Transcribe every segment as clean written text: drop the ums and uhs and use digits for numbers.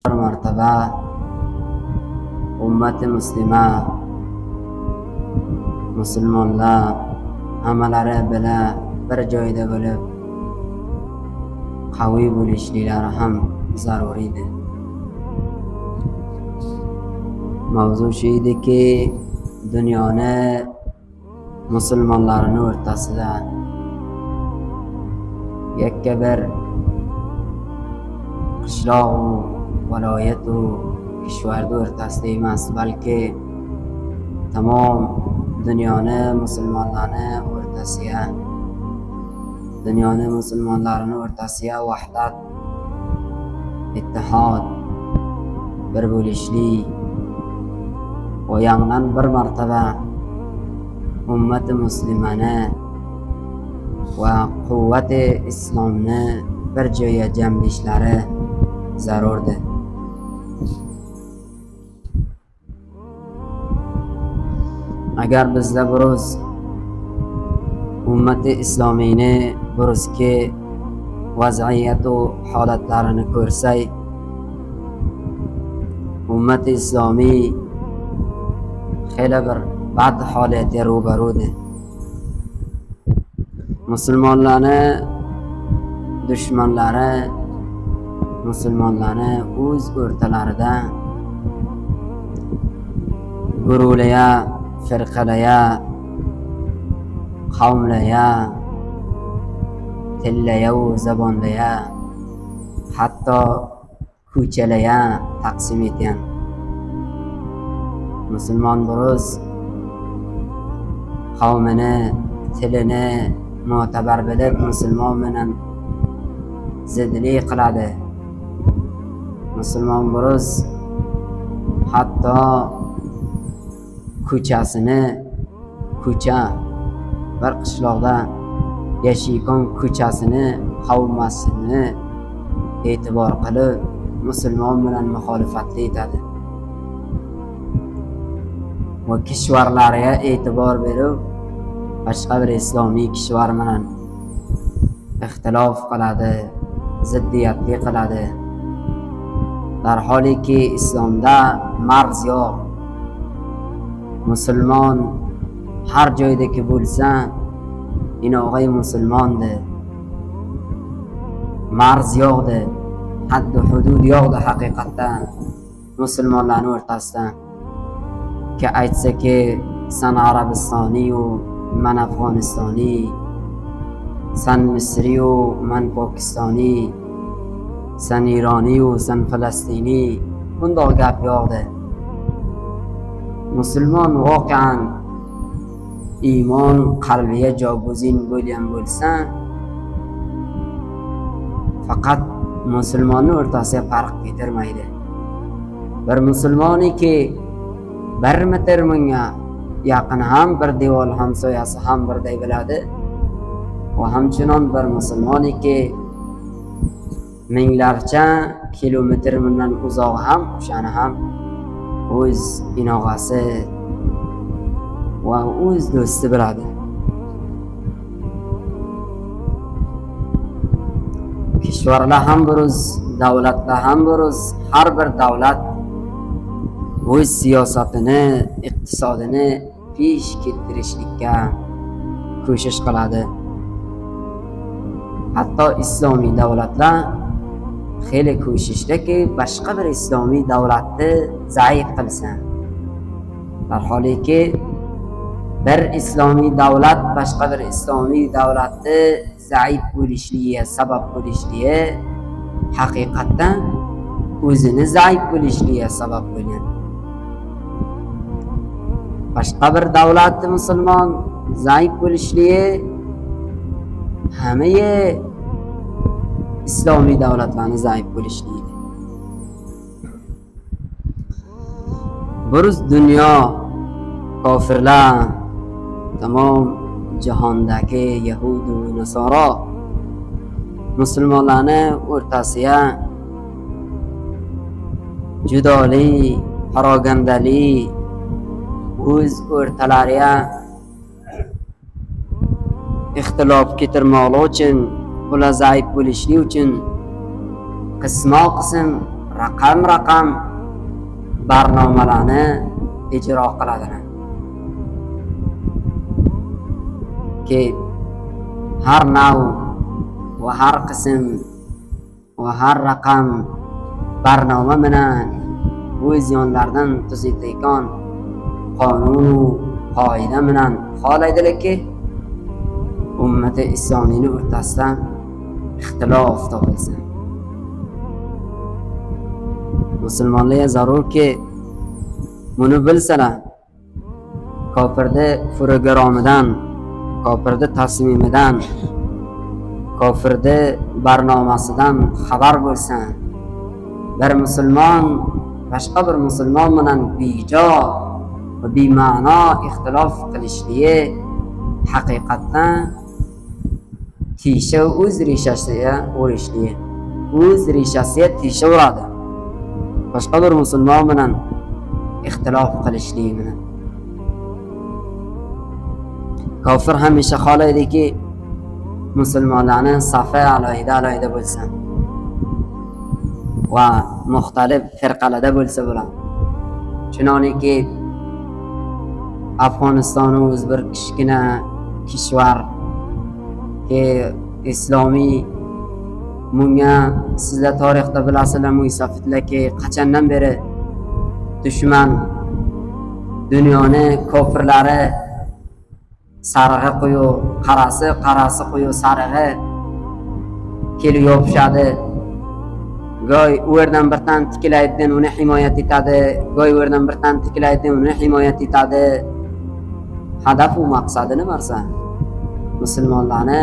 bir martaba ummati muslima musulmonlar hammalari bilan bir joyda bo'lib qaviy bo'lishliklari ham zaruriydi. Mavzu shu ediki, dunyoni musulmonlarning o'rtasida yakka bir qishloq viloyat u kishvarni o'rtasida emas, balki tamom dunyoni musulmonlarini o'rtasiga vahdat, ittihod, bir bo'lishlik va yangidan bir martaba ummati muslimani va quvvati islomni bir joyga jamlashlari zarurdir. Agar bizda biroz ummati islomiyni birozki vaziyat va holatlarini ko'rsak, ummati islomiy xeyli bir bad holatga ro'baro'dir. Musulmonlarni dushmanlari musulmonlarni o'z o'rtalarida guruhlaya, firqalaya, qavmlaya, tillaya va zabonlaya, hatto ko'chalaya taqsim etgan. Musulmon biroz qavmini, tilini mo'tabar bilib musulmon bilan zidlik qiladi. Musulmon biroz hatto ko'cha bir qishloqda yashayotgan ko'chasini, qavmasini e'tibor qilib musulmon bilan muxolifatlik etadi. Va kishvarlarga e'tibor berib boshqa bir islomiy kishvar bilan ixtilof qiladi, ziddiyatli qiladi. Darholiki islomda marz yo'q. Musulmon har joydagi bo'lsa, inog'ay musulmondir. Marz yo'qdir, hadd hudud yo'qdir haqiqatdan musulmonlarning o'rtasida. Ki aytsaki, san Arabistoniy u man Afg'onistoniy, san Misriy u man Pokistoniy, san Ironiy u san Falastiniy, bundoq gap yo'qdir. Musulmon voqean iymon qalbiga jo'g'izin bo'lgan bo'lsa, faqat musulmonning o'rtasiga farq keltirmaydi. Bir musulmoniki 1 metr bunga yaqin ham bir devor hamsoyasi ham birday biladi. Va hamchinon bir musulmoniki minglarcha kilometr bundan uzoq ham o'shani ham o'z inog'asi va o'z do'sti biladi. Kishvarlar ham biroz, davlatlar ham biroz, har bir davlat o'z siyosatini, iqtisodini pesh keltirishlikka ko'shish qiladi. Hatto islomiy davlatlar xeyli ko'shishdaki boshqa bir islomiy davlatni zaif qilsin. Darholiki bir islomiy davlat boshqa bir islomiy davlatni zaif bo'lishligiga sabab bo'lishligi haqiqatdan o'zini zaif bo'lishiga sabab bo'lgan. Boshqa bir davlatni musulmon zaif bo'lishligi hamma islomiy davlatlarni zaif bo'lishligi. Buruz dunyo kofirlar, tamom jahondagi yahud va nasoro musulmonlarni o'rtasiga judolik, parogandalik, o'z o'rtalariga ixtilof keltirmoqlik uchun, ular zaif bo'lishlik uchun qisma qism raqam barnomalarni ijro qiladilar. Ki har nav va har qism va har raqam barnoma bilan o'z yonlaridan tuzilgan qonun qoida bilan xohlaydilarki ummati islomiyni o'rtasida ixtilof topilsin. Musulmonlarga zarurki buni bilsalar, kofirni programmidan, kofirni tasmimidan, kofirni barnomasidan xabar bo'lsin. Bir musulmon boshqa bir musulmon bilan bejo va bema'no ixtilof qilishligi haqiqatdan tisha o'z rishasiga urishligi, o'z rishasiga tisha uradi. Boshqa bir musulmon bilan ixtilof qilishligi bilan. Kofir hamisha xohlaydiki musulmonlarning safi alohida bo'lsin va muxtalif firqalarda bo'lsa bo'ladi. Chunonki Afg'oniston o'z bir kichkina kishvar ki islomiy, bunga sizlar tarixda bilasizlar, Muysafidlarki qachondan beri dushman dunyoni kofirlari sarig'i quyu qarasi quyu sarig'i kelib yopishadi. Go'y u yerdan bir tan tikilaydigan uni himoyat etadi, go'y u yerdan bir tan tikilaydigan uni himoyat etadi. Hadaf u maqsadi nimarsa? Musulmonlarni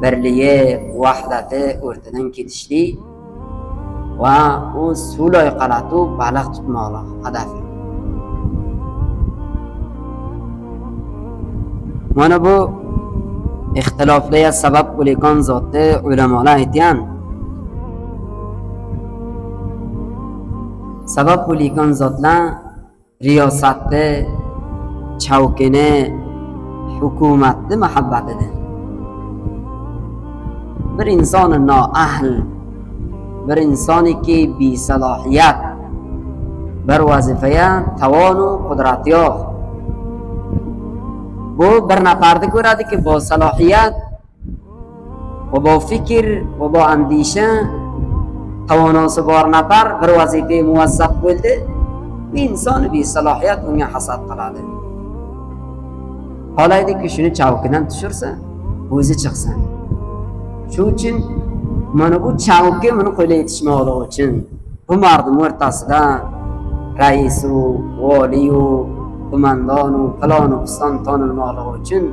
birligi, vahdati o'rtadan ketishlik va u suv loyqalatu baliq tutmoqlik hadafi. Mana bu ixtiloflarga sabab bo'lgan zotni ulamolar aytgan. Sabab bo'lgan zotlar riyosatni, chavkini, hukumatni muhabbatidir. Bir insoni noahl, bir insoniki besalohiyat, bir vazifaga tavonu qudrati yo'q. Bu bir nafarni ko'radiki, bu salohiyat va bu fikr va bu andisha tavonosi bor nafar bir vazifaga muvazzaf bo'ldi. Bu inson besalohiyat unga hasad qiladi. Xohlaydiki shuni chavkidan tushirsa, o'zi chiqsin. Shu uchun mana bu chavkka buni qo'lga yetishmoqligi uchun bu mardim o'rtasida raisu, valiyu, qo'mondonu, falonu piston tonilmoqligi uchun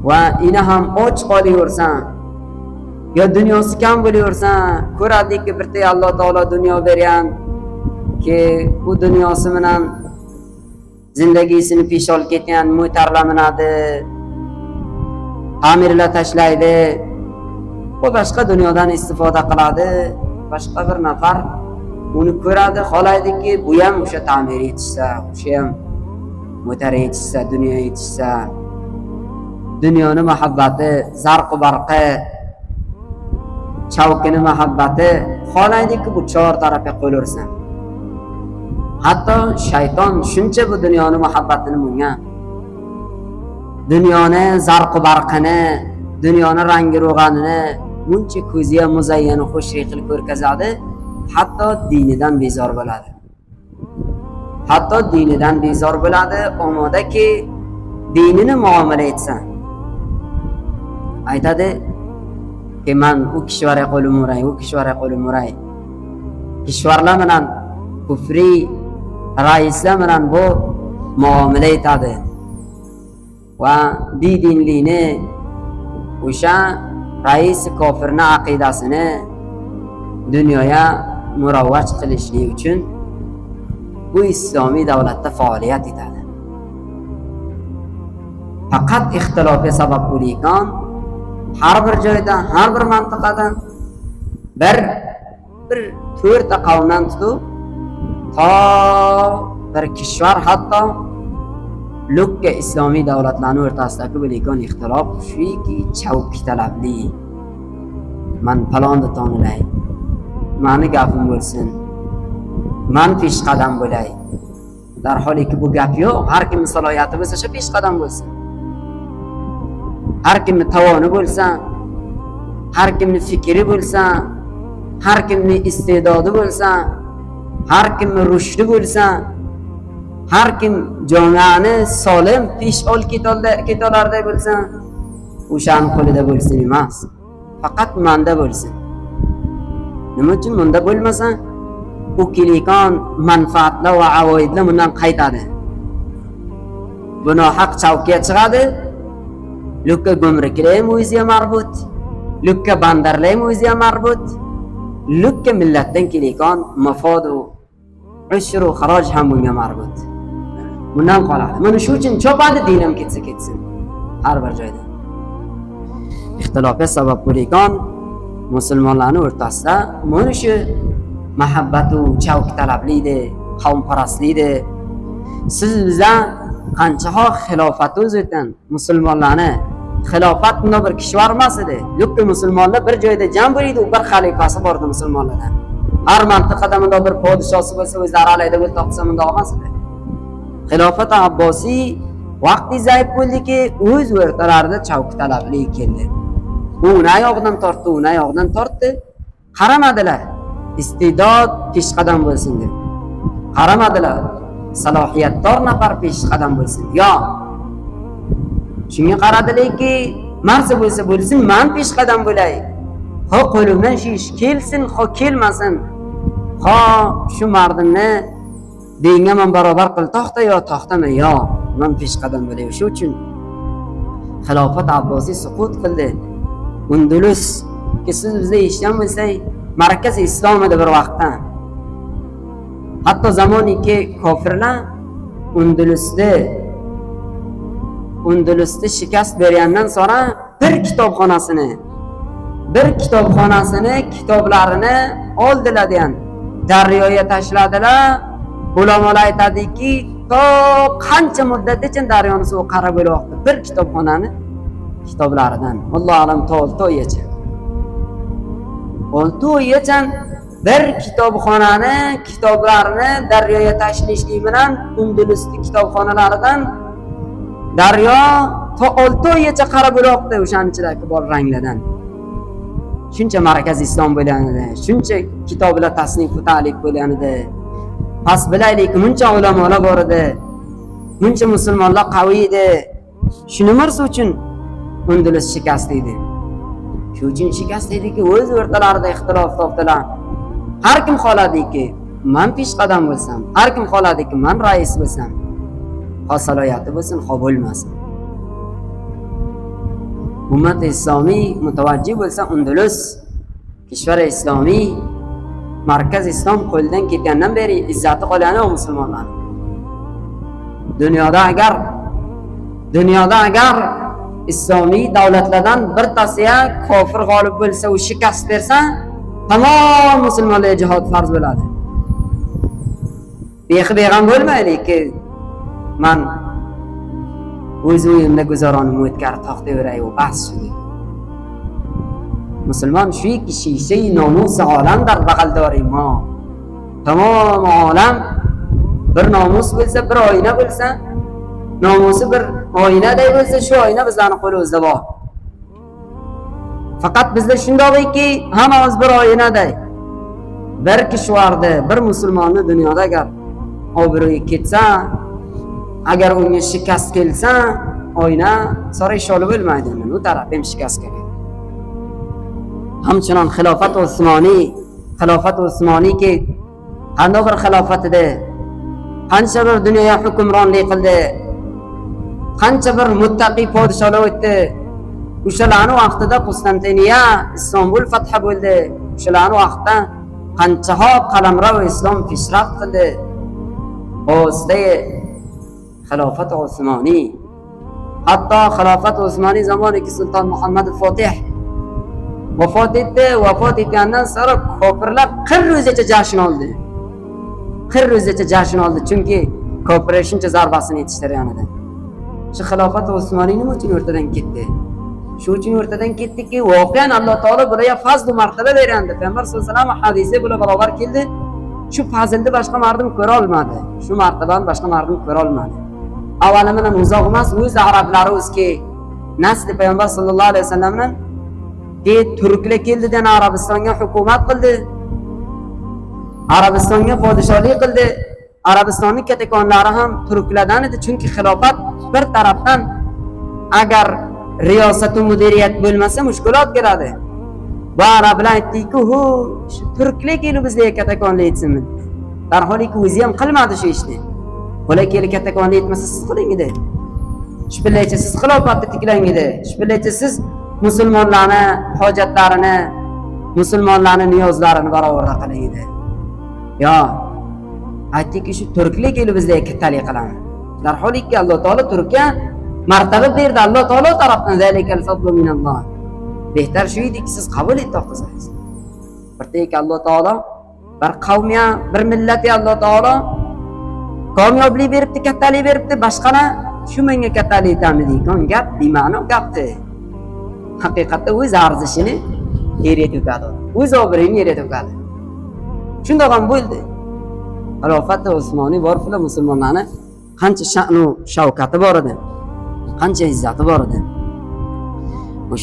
va ina ham och qolaversan, yo dunyosi kam bo'laversan, ko'radiki birta Alloh taolo dunyo bergan ki u dunyosi bilan zindagisini pesh olib ketgan mo'tarlaminadi, ta'mirlar tashlaydi, va boshqa dunyodan istifoda qiladi. Boshqa bir nafar uni ko'radi, xohlaydiki bu ham o'sha ta'mir etishsa, o'sha ham mo'tar etishsa, dunyo etishsa, dunyoni muhabbati, zarqu barqi, chavkini muhabbati, xohlaydiki bu chor tarafga qo'yilsin. Hatto shayton shuncha bu dunyoni muhabbatini bunga, dunyoni zarqu barqini, dunyoni rangi ro'g'anini buncha ko'ziga muzayyani xushlik qilib ko'rkazadi, hatto dinidan bezor bo'ladi. Hatto dinidan bezor bo'ladi, omodaki dinini muomala etsa. Aytadi ki men u kishvarga qo'lim uray, u kishvarga qo'lim uray. Kishvarlar bilan kufriy raislar bilan bu muomala etadi. Va dinlikni o'sha rais kofirning aqidasini dunyoga murovvaj qilishlik uchun bu islomiy davlatda faoliyat etadi. Faqat ixtilofga sabab bo'lgan har bir joyda, har bir mintaqada bir to'rtta qavmdan tutib to bir kishvar, hatto lukka islomiy davlatlarning o'rtasidagi bo'lgan ixtilof shuki chavki talabli. Man palonni tonilay, mani gapim bo'lsin, men peshqadam bo'lay. Darholiki bu gap yo'q. Har kimning salohiyati bo'lsa, shu peshqadam bo'lsin. Har kimning tavoni bo'lsa, har kimning fikri bo'lsa, har kimning iste'dodi bo'lsa, har kimning rushdi bo'lsa, har kim jonani solim pesh ol ketolarday bo'lsa, o'shaning qo'lida bo'lsin emas, faqat menda bo'lsin. Nima uchun menda bo'lmasa, u kelayotgan manfaatlar va avoidlar bundan qaytadi. Buni haq chavkiga chiqadi. Lukka gumriklar ham o'ziga marbut, lukka bandarlar ham o'ziga marbut, lukka millatdan kelayotgan mafod va ushur va xaroj ham bunga marbut. Bundan qoladi. Mana shu uchun chopadi dinim ketsa ketsin. Har bir joyda ixtilofga sabab bo'layotgan musulmonlarning o'rtasida mana shu muhabbat va chavk talablikdi, qavmparastlikdi. Siz bizdan qancha xilofat o'zdan musulmonlarni xilofat bunda bir kishvar emas edi. Lukka musulmonlar bir joyda jam bo'ldi, bir xalifasi bor edi musulmonlardan. Har mintaqada bunda bir podshosi bo'lsa, o'zlari alayda bo'lib taqsa bunda olmas edi. Xilofat Abbosiy vaqti zaif bo'ldiki, o'z o'rtalarida chavk talablik keldi. U oyog'idan tortdi, u oyog'idan tortdi. Qaramadilar. Iste'dod peshqadam bo'lsin deb. Qaramadilar. Salohiyatdor nafar peshqadam bo'lsin. Yo. Shunga qaradilarki, marsa bo'lsa bo'lsin, men peshqadam bo'lay. Ho qo'limdan shu ish kelsin, ho kelmasin. Ho shu mardimni denga men barobar qil to'xta yo to'xtama yo. Men peshqadam bo'lay. Shu uchun xilofat Abbosiy suqut qildi. Undulus ki siz bizda eshitgan bo'lsak, markaz islom edi bir vaqtda. Hatto zamoniki kofirlar Undulusni shikast bergandan sonra bir kitobxonasini kitoblarini oldilar degan. Daryoga tashladilar. Ulamolar aytadiki, to qancha muddatgacha daryoni suvi qara bo'lib oqdi. Bir kitobxonani kitoblaridan. Alloh alam to 6 oygacha. 6 oygacha bir kitobxonani kitoblarini daryoga tashlashlik bilan Undulusni kitobxonalaridan daryo to 6 oygacha qara bo'lib oqdi o'shaning ichidagi bor ranglardan. Shuncha markaz islom bo'lganida, shuncha kitoblar tasnif va ta'lif bo'lganida, pas bilaylik, muncha ulamolar bor edi, muncha musulmonlar qaviy edi. Shuning uchun Undulus shikast edi. Shu uchun shikast ediki, o'z o'rtalarida ixtilof topdilar. Har kim xohladiki, men peshqadam bo'lsam, har kim xohladiki, men rais bo'lsam, salohiyati bo'lsin, bo'lmasin. Ummat islomiy mutavajjih bo'lsa, Undulus kishvar islomiy markaz islom qo'ldan ketgandan beri izzati qolgani o musulmonlar. Dunyoda agar islomiy davlatlardan bir tasiya kofir g'olib bo'lsa, u shikast bersa, tamom musulmonlarga jihad farz bo'ladi. Beg'am bo'lmaylik-ki, men o'z o'yimda guzaronimni o'tkazib to'xtayveray va bas shunday. Musulmon shuki shishay nomus olam dar bag'aldori mo. Tamom olam bir nomus bo'lsa, bir oyna bo'lsa, nomusi bir oynaday bo'lsa, shu oyna bizlarning qo'limizda bor. Faqat bizda shundayki, hammamiz bir oynaday. Bir kishvardi, bir musulmonni dunyoda agar obro'yi ketsa, agar unga shikast kelsa, oyna saroy sholi bo'lmaydi. U taraf ham shikast keladi. Hamchinon xilofat Usmoniyki qanday bir xilofat edi. Qancha bir dunyoga hukmronlik qildi. Qancha bir muttaqi podsholar o'tdi. O'shalarning vaqtida Konstantiniya, Istanbul fath bo'ldi. O'shalarning vaqtida qancha qalamro va islom pishraf qildi. O'zda xilofat Usmoniy. Hatto xilofat Usmoniy zamonidagi Sulton Muhammad Fatih vafot etdi. Vafot etgandan sonra kofirlar 40 ro'zgacha jashn oldi. Chunki kofirlar shuncha zarbasini yetishtirgan edi. Shu xilofat Usmoniy nima uchun o'rtadan ketdi? Shu uchun o'rtadan ketdikki, voqean Alloh taolo bularga fazl va martaba bergandi. Payg'ambar sollallohu alayhi vasallam hadisi bilan barobar keldi. Shu fazilni boshqa mardim ko'ra olmadi. Shu martabani boshqa mardim ko'ra olmadi. Avvali bilan uzoq emas, o'z arablari o'zki nasli payg'ambar sollallohu alayhi vasallamdan turklar keldidan Arabistonga hukumat qildi. Arabistonga podshohlik qildi. Arabistonning katakonlari ham turklardan edi, chunki xilofat bir tarafdan agar riyosat va mudiriyat bo'lmasa mushkulot keladi. Va arablar aytdiki, "Hu, shu turklar kelib bizga katakonlik etsinmi?" Darholiki o'zi ham qilmadi shu ishni. Ular kelib katakonlik etmasa siz qiling edi. Shu bilaycha siz xilofatni tiklang edi. Shu bilaycha siz musulmonlarni hojatlarini, musulmonlarning niyozlarini barobar qiling edi. Yo, aytdiki shu turklar kelib bizga kattalik qiladi. Darholiki Alloh taolo Turkiya martaba berdi. Alloh taolo tarafdan zalikal fadlu minalloh. Behtar shu ediki siz qabul etib to'xtasangiz. Birdek Alloh taolo bir qavmiga, bir millatga Alloh taolo kamyoblik beribdi, kattalik beribdi, boshqalar shu menga kattalik etadi deydigan gap bema'ni gapdi. Haqiqatda o'z arzishini yerga to'kadi. O'z obro'yini yerga to'kadi. Shunday ham bo'ldi. Xilofat Usmoniy bor pula musulmonlarni qancha sha'nu shavkati bor edi, qancha izzati bor edi.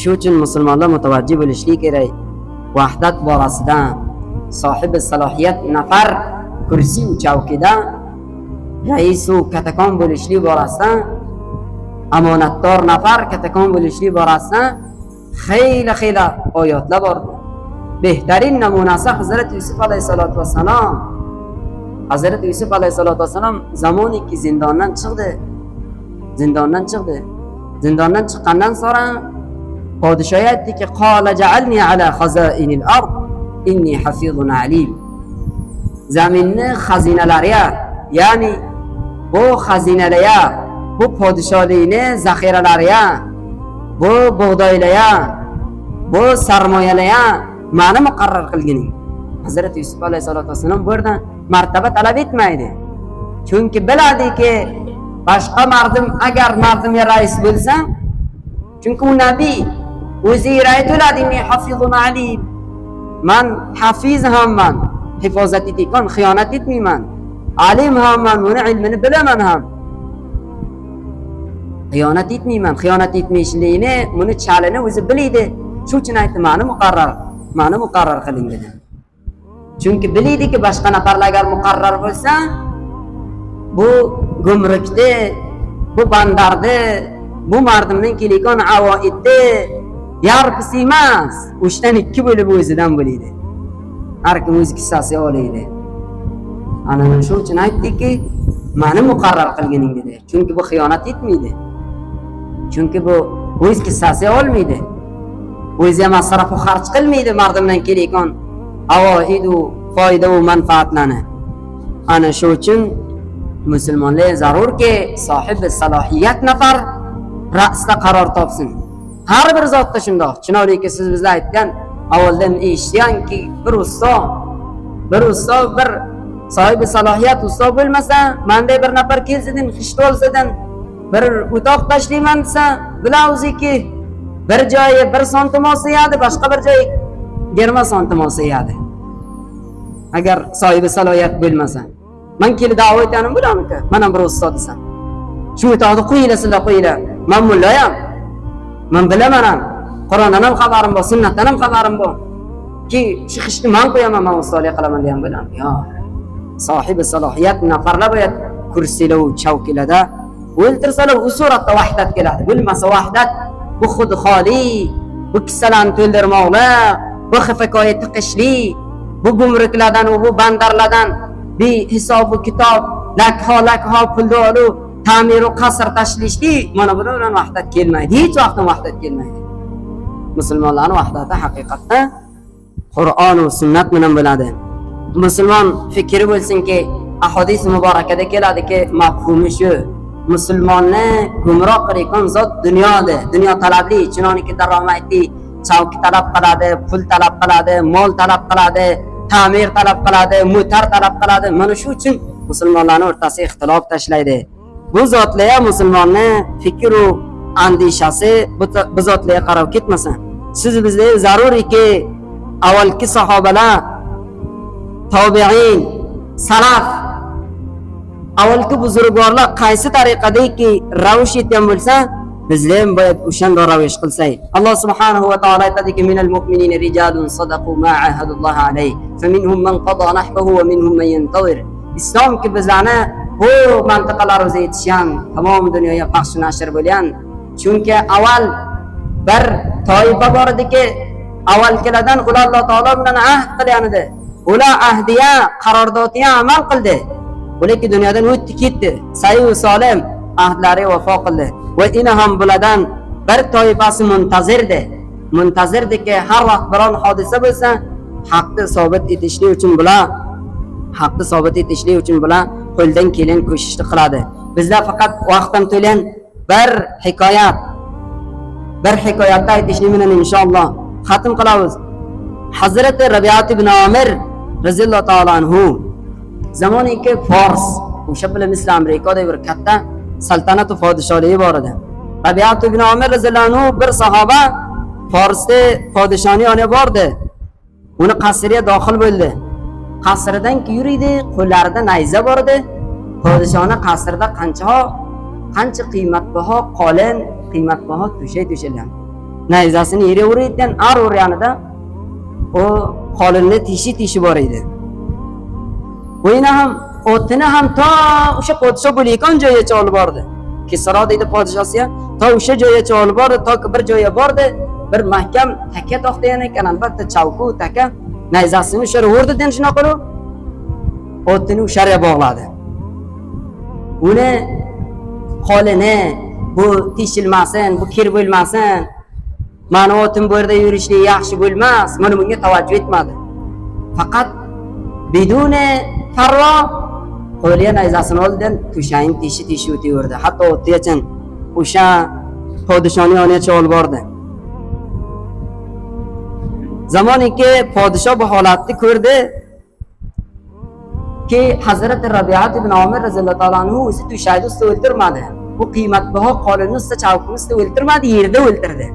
Shu uchun musulmonlar mutavajjih bo'lishlik kerak. Vahdat borasida sohibi salohiyat nafar kursi uchavkida raisu katakon bo'lishlik borasida, amonatdor nafar katakon bo'lishlik borasida xeyla oyatlar bor. Behtarin namunasi Hazrat Yusuf alayhisolatu vassalom. Hazrat Yusuf alayhisolatu vassalom zamoniki zindondan chiqdi. Zindondan chiqqandan so'ng podshoh aytdiki, "Qala ja'alni ala khazainil ard inni hafizun alim." Zaminni xazinalariga, ya'ni bu xazinalarga, bu podshohlikni zaxiralariga, bu bug'doylarga, bu sarmoyalarga ma'ni muqarrar qilgining. Hazrat Yusuf alayhisolatu vassalom bu yerdan martaba talab etmaydi. Chunki biladiki, boshqa mardim agar mardimga rais bo'lsa, chunki u nabiy o'zi aytadi, hafizun alim. Man hafiz hamman, hifozat etgan, xiyonat etmayman. Alim hamman, buni ilmini bilaman ham. Xiyonat etmayman, xiyonat etmayishligini, buni chalini o'zi biladi. Shu uchun aytdi, ma'ni muqarrar qiling dedi. Chunki bilaydiki, boshqa nafarlar agar muqarrar bo'lsa, bu gumrukni, bu bandarni, bu mardimning kelayotgan avoidni yarpisi emas, o'shdan ikki bo'lib o'zidan bo'laydi. Har kim o'z hissasi olaydi. Ana shu uchun aytdiki, ma'ni muqarrar qilganing dedi. Chunki bu xiyonat etmaydi. Chunki bu o'z hissasi olmaydi. O'zi ham masraf va xarj qilmaydi mardimdan kelayotgan avoid va foyda va manfaatlarni. Ana shu uchun musulmonlar zarurki sohibi salohiyat nafar ra'sda qaror topsin. Har bir zotda shundoq. Chinoylik siz bizlar aytgan avvaldan eshitganki, bir ustoz, bir sohibi salohiyat ustoz bo'lmasa, menday bir nafar kelsadan, xishti olsadan bir o'toq tashlayman desa, bilauziki bir joyi 1 santim olsa yadi, boshqa bir joyi 20 santim olsa yadi. Agar sohibi salohiyat bo'lmasa, men kelib da'vat etanim bularniki. Mana bir ustoz desam, shu o'toqni qo'yinglar, sizlar qo'yinglar. Men mullayam. Men bilaman ham. Qur'ondan ham xabarim bor, sunnatdan ham xabarim bor. Ki shu xishni men qo'yaman, men ustozlik qilaman degan bilan. Yo'q. Sohibi salohiyat nafarlar bo'yat kursilar va chavkilarda o'ltirsalar u suratda vahdat keladi. Bo'lmasa vahdat bu xudxoli, bu kissalarni to'ldirmoqlik, bu xafakoyi tiqishli, bu gumruklardan va bu bandarlardan bi hisob va kitob, lakha pulni olib, ta'mir va qasr tashlishli, mana bular bilan vahdat kelmaydi. Hech vaqtda vahdat kelmaydi. Musulmonlarning vahdati haqiqatda Qur'on va sunnat bilan bo'ladi. Musulmon fikri bo'lsinki, ahadis muborakada keladiki, mafhumi shu. Musulmonni gumroh qilgan zot dunyoda, dunyo talabli, chunoniki daromadli, chavki talab qiladi, pul talab qiladi, mol talab qiladi, ta'mir talab qiladi, motor talab qiladi. Mana shu uchun musulmonlarning o'rtasida ixtilof tashlaydi. Bu zotlar ham musulmonni fikr va andishasi bu zotlarga qarab ketmasin. Siz bizga zaruriyki avvalgi sahobalar, tobiin, salaf, avvalgi buzurgorlar qaysi tariqadagi ravish etgan bo'lsa, bizlar ham boyab o'shanda ravish qilsak. Alloh subhanahu va taolo aytadiki: "Minal mu'minina rijalun sadaqu ma ahadullohi alayhi, faminhum man qada nahbahu va minhum man yantazir." Islomki bizlarni bu mintaqalarimizga yetishgan, tamom dunyoga paxsh nashr bo'lgan. Chunki avval bir toifa bor ediki, avvalgilardan ular Alloh taolo bilan ahd qilgan edi. Ular ahdiya, qarordodiga amal qildi. Ularki dunyodan o'tdi ketdi. Sayyi solim ahdlariga vafo qildi. Va ina ham bulardan bir toifasi muntazirdi. Muntazirdiki har vaqt biron hodisa bo'lsa, haqni sobit etishlik uchun bular qo'ldan kelgan ko'shishni qiladi. Bizlar faqat vaqtdan to'lan bir hikoyatni aytishni bilan inshaalloh xatm qilamiz. Hazrati Rabiat ibn Amir raziyallohu ta'ala anhu zamoniki Fors, o'sha bilimizda Amerikada bir katta saltanat va podshohligi bor edi. Rabiat ibn Amir raziyallohu anhu bir sahoba Forsda podshohning yoniga bordi. Uni qasriga daxil bo'ldi. Qasridan yuridi, qo'llarida nayza bor edi. Podshohning qasrida qancha qiymatbaho qolin, qiymatbaho to'shalgan. Nayzasini yerga urayotgan ar yanida o qolinni tishi bor edi. O'yina ham o'tini ham to o'sha podshoh bo'layotgan joygacha olib bordi. Kisro deydi podshohsiga, to o'sha joygacha olib bordi, toki bir joyga bordi, bir mahkam taka to'xtagan ekan, albatta chavku taka, nayzasini o'sha urdi den shunaqa qilib, o'tini o'sharga bog'ladi. Uni qolini bu tishilmasin, bu kir bo'lmasin, mana o'tin bu yerda yurishlik yaxshi bo'lmas, mana bunga tavajjuh etmadi. Faqat bidune farro qo'liga nayzasini oldidan to'shayin tishi o'taverdi. Hatto o'tgacha o'sha podshohning yoniga olib bordi. Zamoniki podshoh bu holatni ko'rdi ki Hazrati Rabiat ibn Amir raziyallohu ta'ala anhu o'zi to'shayni ustida o'ltirmadi. Bu qiymatbaho qolinni ustida chavkini ustida o'ltirmadi, yerda o'ltirdi.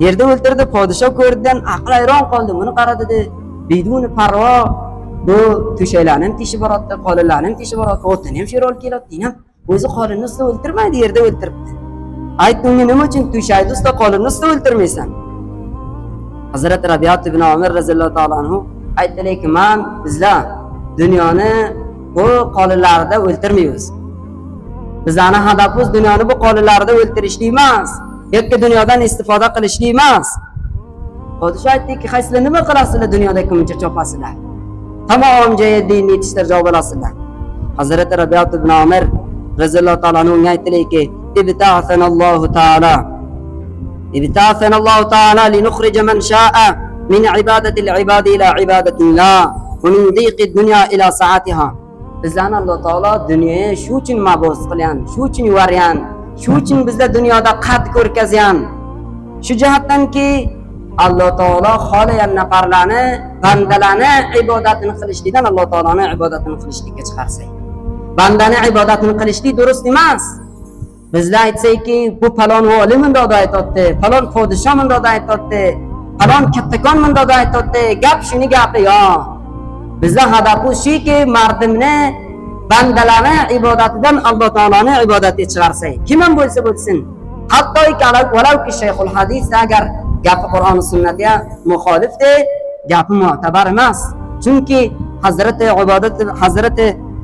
Yerda o'ltirdi. Podshoh ko'rdidan aqli hayron qoldi. Buni qaradi dedi, biduni parvo bu to'shaylarning tishi borotdi, qolinlarning tishi borotdi, o'tini ham sherol keladi, ham o'zi qolinni ustida o'ltirmaydi, yerda o'ltiribdi. Aytdi, unga nima uchun to'shayni ustida qolinni ustida o'ltirmaysan? Hazrat Rabiat ibn Amir raziyallohu ta'ala anhu aytdilarki, bizlar dunyoni bu qolinlarida o'ltirmaymiz. Bizlarning hadafimiz dunyoni bu qolinlarida o'ltirishlik emas, yoki dunyodan istifoda qilishlik emas. Podshoh aytdiki, qaysizlar nima qilasizlar dunyoda kimcha chopasizlar? Tamom joyga dinni yetishtirib javob olasizlar. Hazrat Rabiat ibn Amir raziyallohu ta'ala anhu aytdilarki, ibta'athanallohu ta'ala linukhrij man sha'a min ibadati al-ibadi ila ibadati Allah wa min dhiqi ad-dunya ila sa'atiha. Bizlarni Alloh taolo dunyoga shu uchun mabus qilgan, shu uchun yuborgan, shu uchun bizlar dunyoda qad ko'rkazgan. Shu jihatdanki Alloh taolo xohlagan nafarlarni, bandalarni ibodatini qilishlikdan Alloh taoloning ibodatini qilishlikka chiqarsak. Bandani ibodatini qilishlik durust emas. Bizlar aytsakki, bu falon olim bundoq aytibdi, falon podshoh bundoq aytibdi, falon kattakon bundoq aytibdi, gap shuni gapi yo'q. Bizlar hadafimiz shuki, mardimni, bandalarni ibodatidan Alloh taoloning ibodatiga chiqarsak. Kim ham bo'lsa bo'lsin, hattoki valavki shayxul hadis agar gapi Qur'on va sunnatga muxolifde, gapi mu'tabar emas. Chunki Hazrati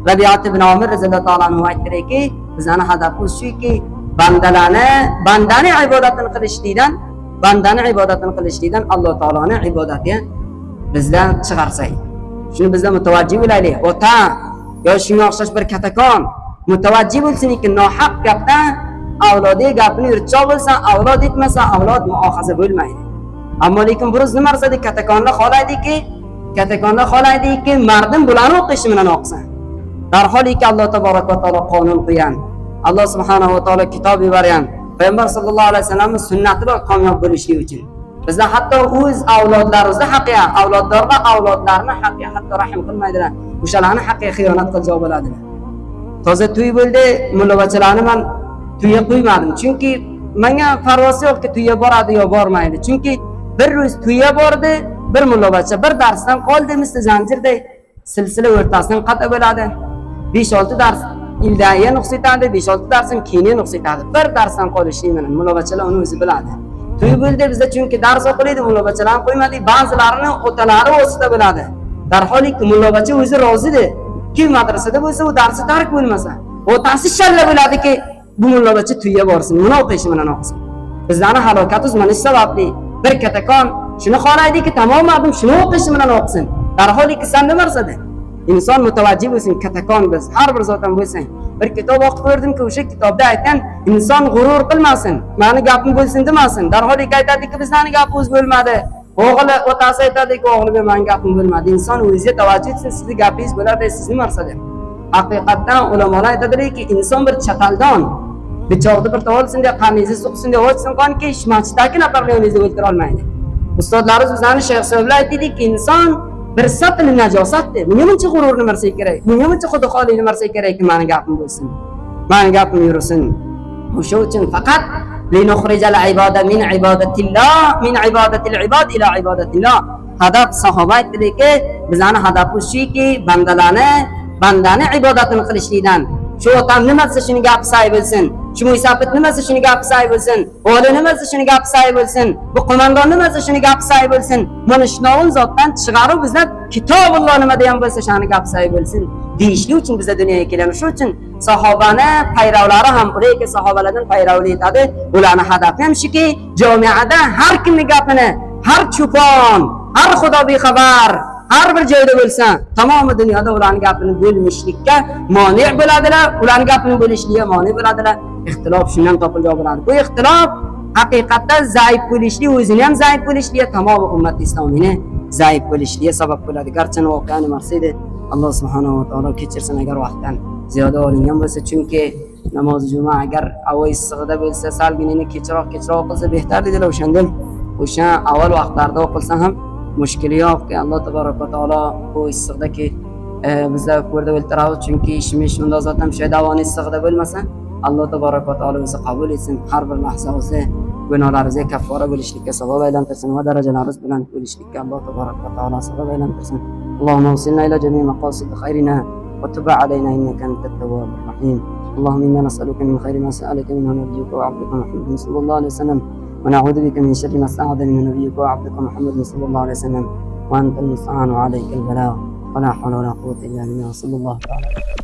Rabiat ibn Amir raziyallohu ta'ala anhu aytdilarki, bizning hadafimiz shuki, bandani ibodatini qilishlikdan Alloh taoloning ibodatiga bizdan chiqarsak. Shuni bizlar mutavajjih bo'laylik. Ota yo shunga o'xshash bir katakon mutavajjih bo'lsinki, nohaq gapdan avlodiga gapini yurtchoq bo'lsa, avlod etmasa, avlod muoxaza bo'lmaydi. Ammo lekin buruz nima marsada katakonlar xohlaydiki, mardim bularni o'qishi bilan o'qsin. Darholiki Alloh taborak va taolo qonun qo'ygan. Alloh subhanahu va taolo kitob yuborgan. Payg'ambar sallallohu alayhi vasallam sunnati bilan kamyob bo'lishlik uchun. Bizlar hatto o'z avlodlarimizda haqiga, avlodlarni haqiga hatto rahim qilmaydilar. O'shalarning haqiga xiyonat qilib javob oladilar. Toza to'y bo'ldi, mullavachalarni men To'yga qo'ymadim. Chunki menga parvosi yo'qki to'yga boradi yo bormaydi. Chunki bir ro'z to'yga bordi, bir mulobacha bir darsdan qoldi, misli zanjirday silsila o'rtasidan qata bo'ladi. 5-6 dars ildaga nuqs etadi, 5-6 darsim keyin nuqs etadi. Bir darsdan qolishi bilan mulobachalar uni o'zi biladi. To'y bo'ldi bizda chunki dars o'qiladi, mulobachalar qo'ymadik, ba'zilarining o'talari o'sida bo'ladi. Darholiki mulobacha o'zi rozidir. Kim madrasada bo'lsa u darsi tark bo'lmasa, o'tasi shalla bo'ladiki, bu mulobacha to'yga borsin, buni o'qishi bilan o'qisin. Bizlarning halokatimiz mana shu sababli. Bir katakon shuni xohlaydiki, tamom ma'lum shuni o'qishi bilan o'qisin. Darholiki sen nima marsada? Inson mutavajjih bo'lsin, katakon biz har bir zotan bo'lsang. Bir kitob o'qib ko'rdimki, o'sha kitobda aytgan inson g'urur qilmasin, meni gapim bo'lsin demasin. Darholiki aytadiki, bizlarning gapimiz bo'lmadi. O'g'li otasi aytadiki, o'g'liga men gapim bo'lmadi. Inson o'ziga tavajjuh etsin, sizning gapingiz bo'ladi, sizni marsada. Haqiqatan ulamolar aytadilarki, inson bir chataldon. Bichoqni bir to'g'risin deb qaningizni suqsin deb o'tsin qonki, ishmachidagi nafarlaringizni o'ltira olmaydi. Ustozlarimiz bizlarning Shayx So'blar aytdiki, inson bir satl najosatdir. Bunga buncha g'ururni marsa kerak. Bunga buncha xudoxolikni marsa kerakki, meni gapim bo'lsin. Meni gapim yursin. O'sha uchun faqat linukhrijal ibada min ibadatillah, min ibadatil ibad ila ibadatillah. Hadaf sahoba aytdiki, bizlarning hadafimiz shuki, bandani ibodatini qilishlikdan. Shu otam nima desa shuni gapi say bo'lsin. Shu musafir nima desa shuni gapi say bo'lsin. O'g'li nima desa shuni gapi say bo'lsin. Bu qo'mondon nima desa shuni gapi say bo'lsin. Mana shuning zotdan chiqarib bizlar kitobulloh nima degan bo'lsa shuni gapi say bo'lsin. Deyishlik uchun bizlar dunyoga kelamiz. Shu uchun sahobani payravlari ham ularga sahobalardan payravlik etadi. Ularning hadafi ham shuki, jamiada har kimning gapini, har cho'pon, har xudobiy xabar har bir joyda bo'lsa, tamom dunyoda ularning gapini bo'lmishlikka moni bo'ladilar, ularning gapini bo'lishlikka moni bo'ladilar. Ixtilof shundan topilgan bo'ladi. Bu ixtilof haqiqatda zaif bo'lishlik, o'zini ham zaif bo'lishlikka, tamom ummat islomini zaif bo'lishlikka sabab bo'ladi. Garchi voqeani marsidi Alloh subhanahu va taolo kechirsin agar vaqtdan ziyoda olingan bo'lsa, chunki namoz juma agar avoy issiqda bo'lsa, salginini kechroq qilsa behtar dedilar. O'sha avval vaqtlarda o'qilsa ham mushkili yo'qki. Alloh taborak va taolo bu issiqdagi bizlar ko'rda o'ltiramiz, chunki ishimiz shunda zotam shu davoni issiqda bo'lmasa, Alloh taborak va taolo o'zi qabul etsin. Har bir lahzamizni gunohlarimizga kaffora bo'lishlikka sabab aylantirsin va darajalarimiz bilan bo'lishlikka Alloh taborak va taolo sabab aylantirsin. Allohumma usilna ila jami' maqasid khayrina wa tub alayna innaka antat tawwabur rahim. Allahumma inna nas'aluka min khayri ma sa'alaka minhu nabiyyuka wa 'abduka Muhammadin sallallahu alaihi wasallam. ونعوذ بك من شر ما استعاذ منه نبيك وعبدك محمد صلى الله عليه وسلم وأنت المستعان وعليك البلاغ ولا حول ولا قوة إلا بالله صلى الله عليه وسلم.